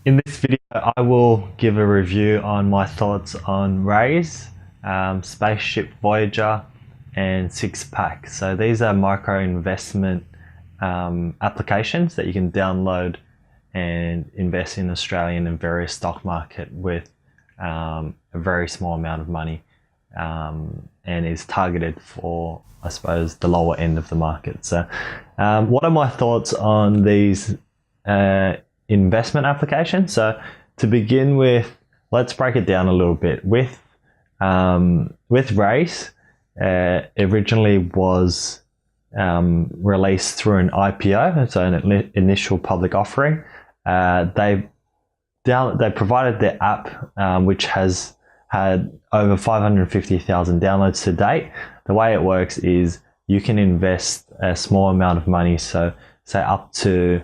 In this video, I will give a review on my thoughts on Raiz, Spaceship, Voyager, and Six Pack. So these are micro investment applications that you can download and invest in Australian and various stock market with a very small amount of money, and is targeted for, I suppose, the lower end of the market. So what are my thoughts on these investment applications? So to begin with, let's break it down a little bit. With Raiz, originally was released through an IPO, so an initial public offering. They provided their app, which has had over 550,000 downloads to date. The way it works is you can invest a small amount of money, so say up to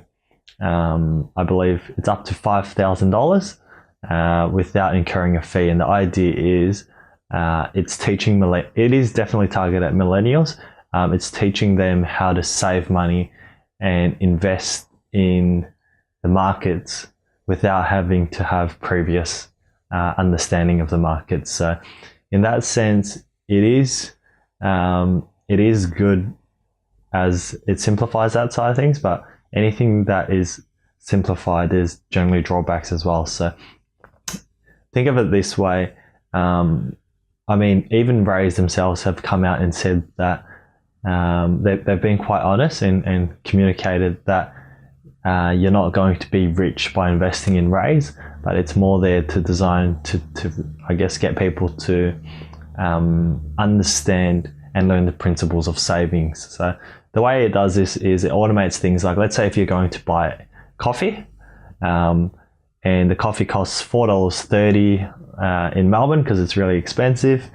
I believe it's up to $5,000 without incurring a fee. And the idea is it is definitely targeted at millennials. It's teaching them how to save money and invest in the markets without having to have previous understanding of the market. So in that sense, it is good as it simplifies that side of things, but anything that is simplified, there's generally drawbacks as well. So think of it this way. I mean, even Raiz themselves have come out and said that they've been quite honest and communicated that you're not going to be rich by investing in Raiz, but it's more there to design to I guess, get people to understand and learn the principles of savings. So the way it does this is it automates things like, let's say if you're going to buy coffee, and the coffee costs $4.30 in Melbourne because it's really expensive,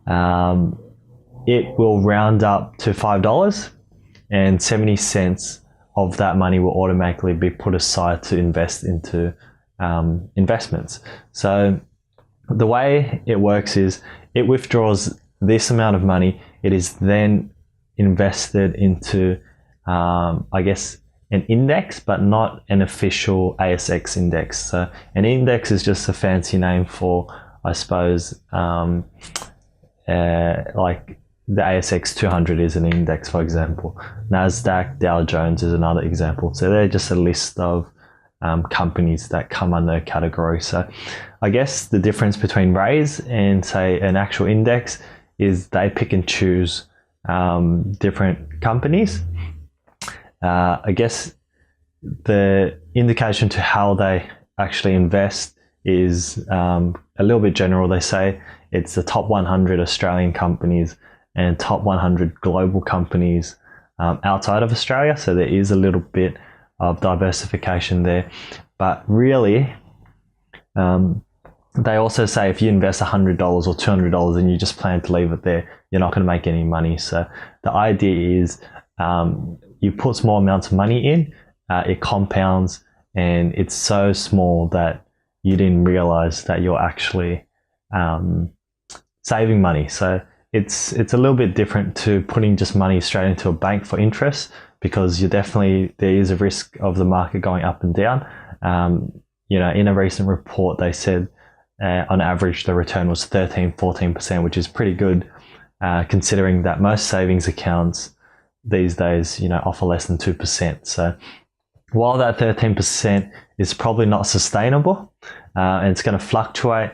it will round up to $5, and 70 cents of that money will automatically be put aside to invest into investments. So the way it works is it withdraws this amount of money. It is then invested into, I guess, an index, but not an official ASX index. So an index is just a fancy name for, I suppose, like the ASX 200 is an index, for example. NASDAQ, Dow Jones is another example. So they're just a list of companies that come under a category. So I guess the difference between Raiz and, say, an actual index is they pick and choose different companies. I guess the indication to how they actually invest is a little bit general. They say it's the top 100 Australian companies and top 100 global companies outside of Australia. So there is a little bit of diversification there. But really, they also say if you invest $100 or $200 and you just plan to leave it there, you're not going to make any money. So the idea is you put small amounts of money in, it compounds, and it's so small that you didn't realize that you're actually saving money. So it's a little bit different to putting just money straight into a bank for interest, because there is a risk of the market going up and down. In a recent report, they said on average the return was 13-14%, which is pretty good, considering that most savings accounts these days, offer less than 2%. So while that 13% is probably not sustainable, and it's going to fluctuate,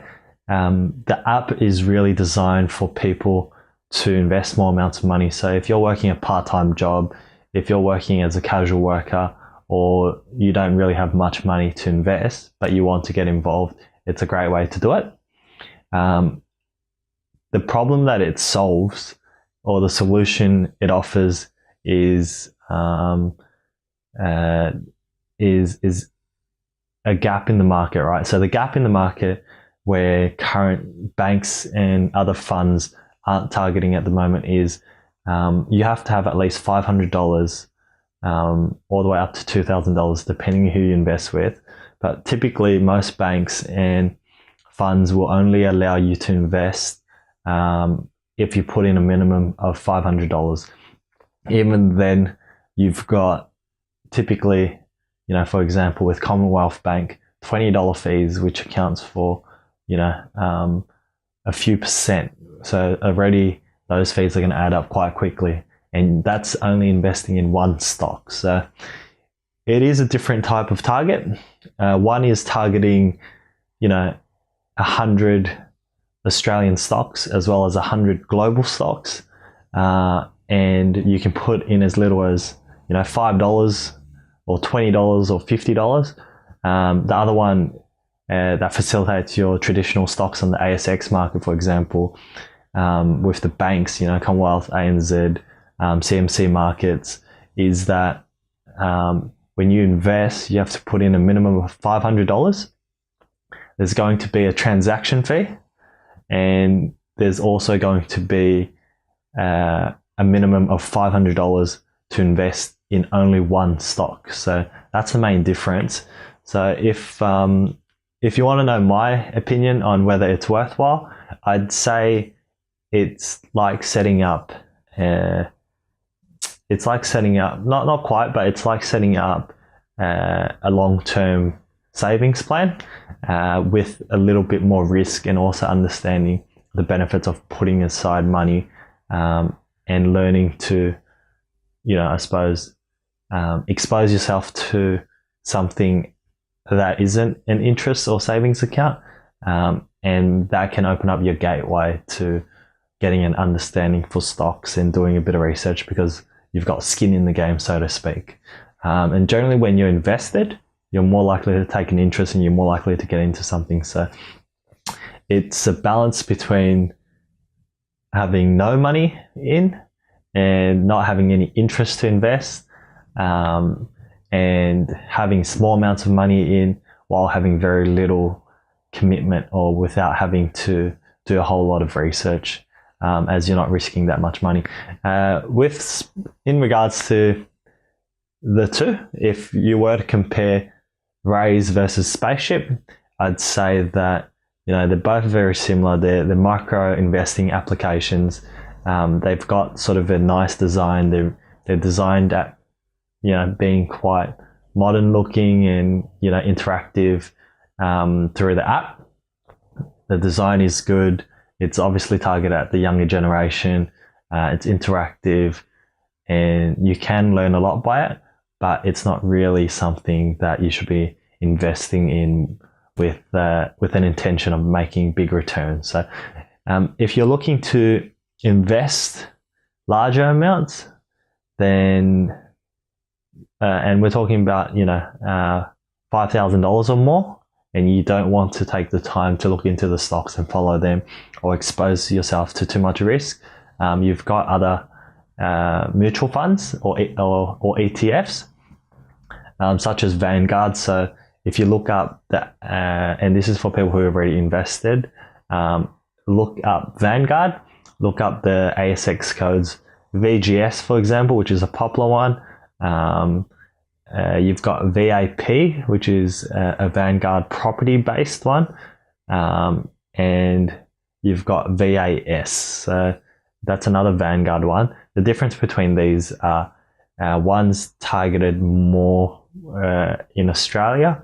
the app is really designed for people to invest small amounts of money. So if you're working a part-time job, if you're working as a casual worker, or you don't really have much money to invest, but you want to get involved, it's a great way to do it. The problem that it solves, or the solution it offers, is a gap in the market, right? So the gap in the market where current banks and other funds aren't targeting at the moment is you have to have at least $500 all the way up to $2,000, depending on who you invest with. But typically most banks and funds will only allow you to invest if you put in a minimum of $500. Even then, you've got typically, for example, with Commonwealth Bank, $20 fees, which accounts for, a few percent. So already those fees are going to add up quite quickly. And that's only investing in one stock. So it is a different type of target. One is targeting, 100 Australian stocks as well as 100 global stocks. And you can put in as little as, $5 or $20 or $50. The other one that facilitates your traditional stocks on the ASX market, for example, with the banks, Commonwealth, ANZ, CMC markets, is that when you invest, you have to put in a minimum of $500. There's going to be a transaction fee, and there's also going to be a minimum of $500 to invest in only one stock. So that's the main difference. So if you want to know my opinion on whether it's worthwhile, I'd say it's like setting up. It's like setting up, not quite, but it's like setting up a long-term savings plan with a little bit more risk, and also understanding the benefits of putting aside money and learning to, I suppose, expose yourself to something that isn't an interest or savings account, and that can open up your gateway to getting an understanding for stocks and doing a bit of research, because you've got skin in the game, so to speak. And generally when you're invested, you're more likely to take an interest and you're more likely to get into something. So it's a balance between having no money in and not having any interest to invest, and having small amounts of money in while having very little commitment, or without having to do a whole lot of research, as you're not risking that much money. In regards to the two, if you were to compare Raiz versus Spaceship, I'd say that they're both very similar. They're micro investing applications. They've got sort of a nice design. They're designed at being quite modern looking and interactive through the app. The design is good. It's obviously targeted at the younger generation. It's interactive, and you can learn a lot by it, but it's not really something that you should be investing in with an intention of making big returns. So if you're looking to invest larger amounts, then and we're talking about $5,000 or more, and you don't want to take the time to look into the stocks and follow them or expose yourself to too much risk, you've got other mutual funds or ETFs, such as Vanguard. So if you look up that, and this is for people who have already invested, look up Vanguard, look up the ASX codes VGS, for example, which is a popular one. You've got VAP, which is a Vanguard property-based one, and you've got VAS. So that's another Vanguard one. The difference between these are one's targeted more in Australia,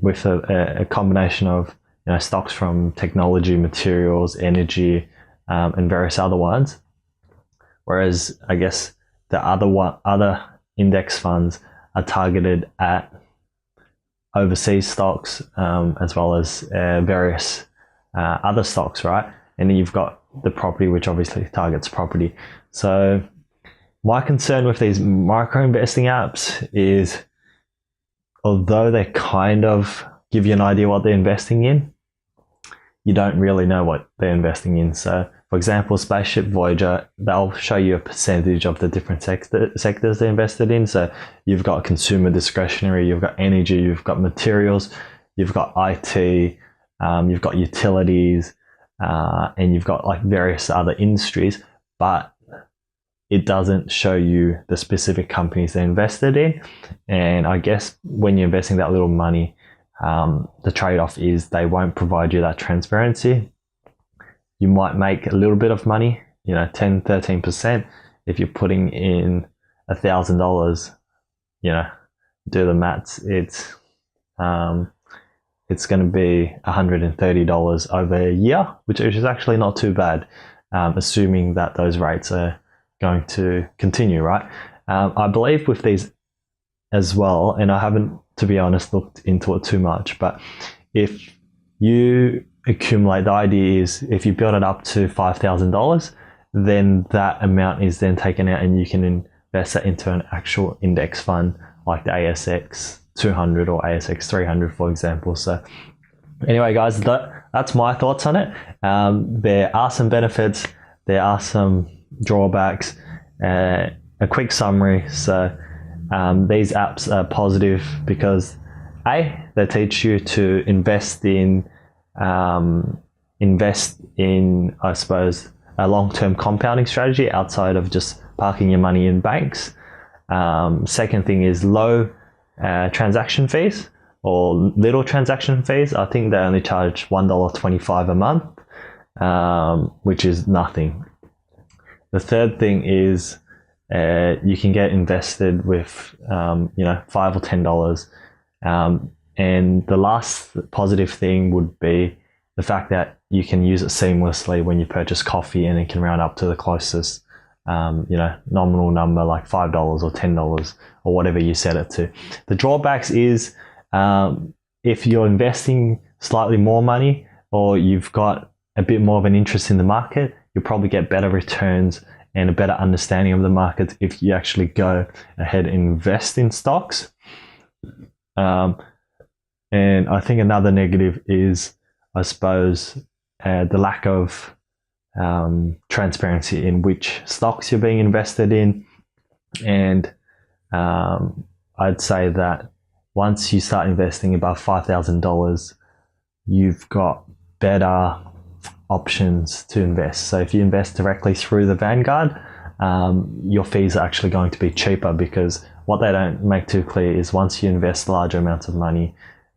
with a combination of stocks from technology, materials, energy, and various other ones. Whereas I guess the other index funds are targeted at overseas stocks, as well as various other stocks, right? And then you've got the property, which obviously targets property. So my concern with these micro investing apps is, although they kind of give you an idea what they're investing in, you don't really know what they're investing in. So for example, Spaceship, Voyager, they'll show you a percentage of the different sectors they're invested in. So you've got consumer discretionary, you've got energy, you've got materials, you've got IT, you've got utilities, and you've got like various other industries, but it doesn't show you the specific companies they're invested in. And I guess when you're investing that little money, the trade-off is they won't provide you that transparency. You might make a little bit of money, 10, 13%. If you're putting in $1,000, do the maths, it's it's going to be $130 over a year, which is actually not too bad, assuming that those rates are going to continue, right? I believe with these as well, and I haven't, to be honest, looked into it too much, but if you accumulate, the idea is if you build it up to $5,000, then that amount is then taken out and you can invest that into an actual index fund like the ASX 200 or ASX 300, for example. So anyway, guys, that's my thoughts on it. There are some benefits, there are some drawbacks. A quick summary. So these apps are positive because they teach you to invest in, I suppose, a long-term compounding strategy outside of just parking your money in banks. Second thing is low transaction fees or little transaction fees. I think they only charge $1.25 a month, which is nothing. The third thing is you can get invested with $5 or $10. And the last positive thing would be the fact that you can use it seamlessly when you purchase coffee, and it can round up to the closest nominal number, like $5 or $10 or whatever you set it to. The drawbacks is if you're investing slightly more money or you've got a bit more of an interest in the market, you'll probably get better returns and a better understanding of the market if you actually go ahead and invest in stocks. And I think another negative is, I suppose, the lack of transparency in which stocks you're being invested in. And I'd say that once you start investing above $5,000, you've got better options to invest. So if you invest directly through the Vanguard, your fees are actually going to be cheaper, because what they don't make too clear is once you invest larger amounts of money,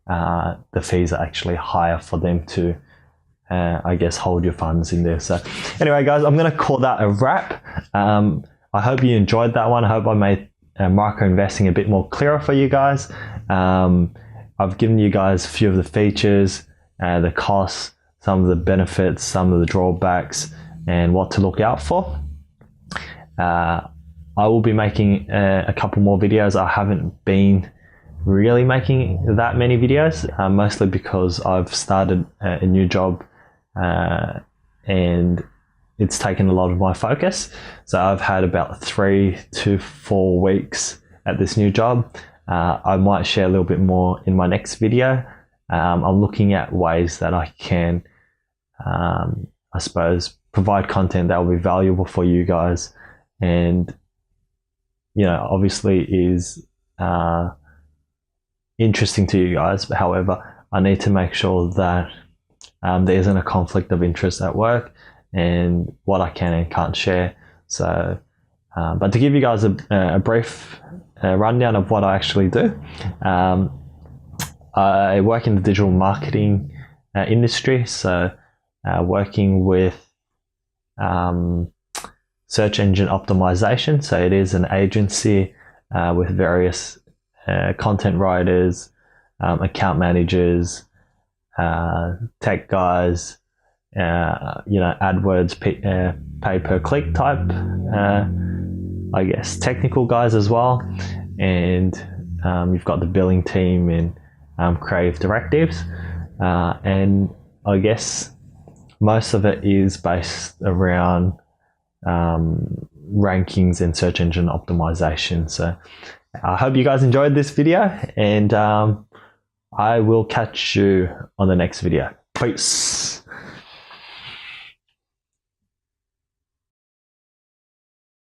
the fees are actually higher for them to hold your funds in there. So anyway, guys, I'm going to call that a wrap. I hope you enjoyed that one. I hope I made micro investing a bit more clearer for you guys. I've given you guys a few of the features, the costs, some of the benefits, some of the drawbacks, and what to look out for. I will be making a couple more videos. I haven't been really making that many videos, mostly because I've started a new job and it's taken a lot of my focus. So I've had about 3 to 4 weeks at this new job. I might share a little bit more in my next video. I'm looking at ways that I can, I suppose, provide content that will be valuable for you guys, and obviously is interesting to you guys. But however, I need to make sure that there isn't a conflict of interest at work and what I can and can't share. So but to give you guys a brief rundown of what I actually do, I work in the digital marketing industry, so working with search engine optimization. So it is an agency with various content writers, account managers, tech guys, AdWords, pay per click type, technical guys as well. And you've got the billing team and creative directives. And I guess most of it is based around rankings and search engine optimization. So I hope you guys enjoyed this video, and I will catch you on the next video. Peace.